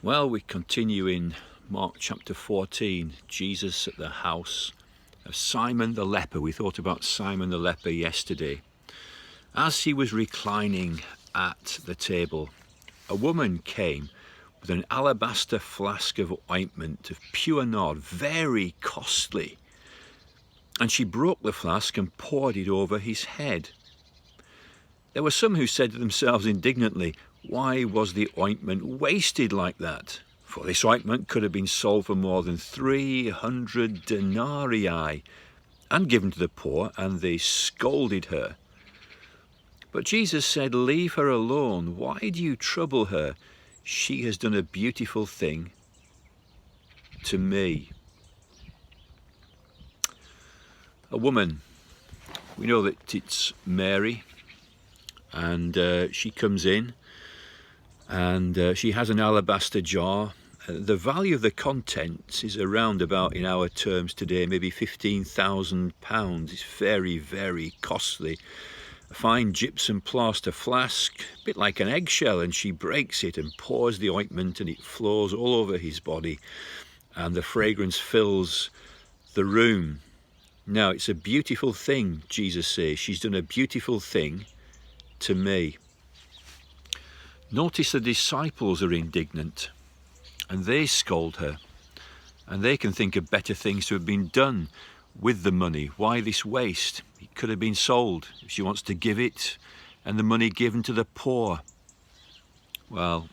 Well, we continue in Mark chapter 14, Jesus at the house of Simon the leper. We thought about Simon the leper yesterday. As he was reclining at the table, a woman came with an alabaster flask of ointment of pure nard, very costly, and she broke the flask and poured it over his head. There were some who said to themselves indignantly, "Why was the ointment wasted like that? For this ointment could have been sold for more than 300 denarii and given to the poor," and they scolded her. But Jesus said, "Leave her alone. Why do you trouble her? She has done a beautiful thing to me." A woman, we know that it's Mary, and she comes in and she has an alabaster jar. The value of the contents is around about, in our terms today, maybe £15,000. It's very, very costly. A fine gypsum plaster flask, a bit like an eggshell, and she breaks it and pours the ointment, and it flows all over his body, and the fragrance fills the room. Now, it's a beautiful thing, Jesus says. She's done a beautiful thing to me. Notice the disciples are indignant, and they scold her, and they can think of better things to have been done with the money. Why this waste? It could have been sold if she wants to give it, and the money given to the poor. Well,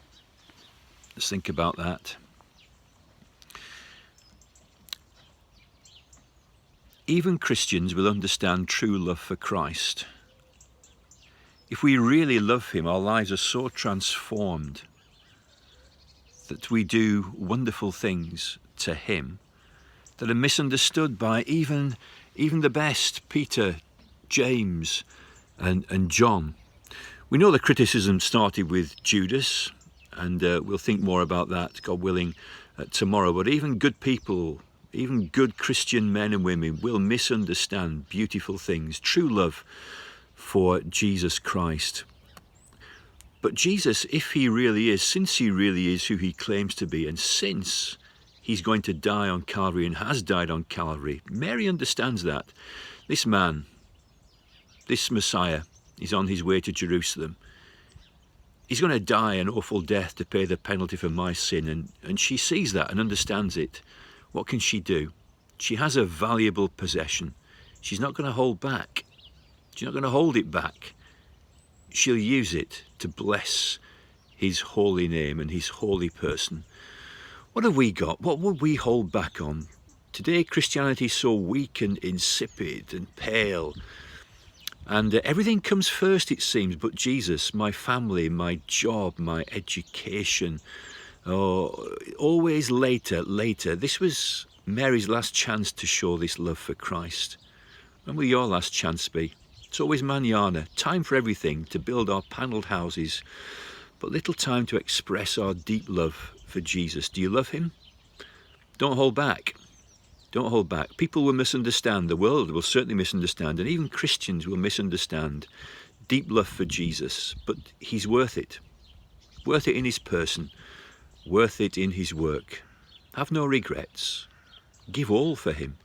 let's think about that. Even Christians will understand true love for Christ. If we really love him, our lives are so transformed that we do wonderful things to him that are misunderstood by even the best, Peter, James and John. We know the criticism started with Judas, and we'll think more about that, God willing, tomorrow. But even good people, even good Christian men and women will misunderstand beautiful things, true love for Jesus Christ. But Jesus, if he really is, since he really is who he claims to be, and since he's going to die on Calvary and has died on Calvary, Mary understands that. This man, this Messiah, is on his way to Jerusalem. He's going to die an awful death to pay the penalty for my sin, and she sees that and understands it. What can she do? She has a valuable possession. She's not going to hold back. She's not going to hold it back. She'll use it to bless his holy name and his holy person. What have we got? What would we hold back on? Today, Christianity is so weak and insipid and pale. And everything comes first, it seems, but Jesus, my family, my job, my education. Oh, always later. This was Mary's last chance to show this love for Christ. When will your last chance be? It's always manana, time for everything, to build our panelled houses, but little time to express our deep love for Jesus. Do you love him? Don't hold back. Don't hold back. People will misunderstand. The world will certainly misunderstand, and even Christians will misunderstand deep love for Jesus. But he's worth it. Worth it in his person. Worth it in his work. Have no regrets. Give all for him.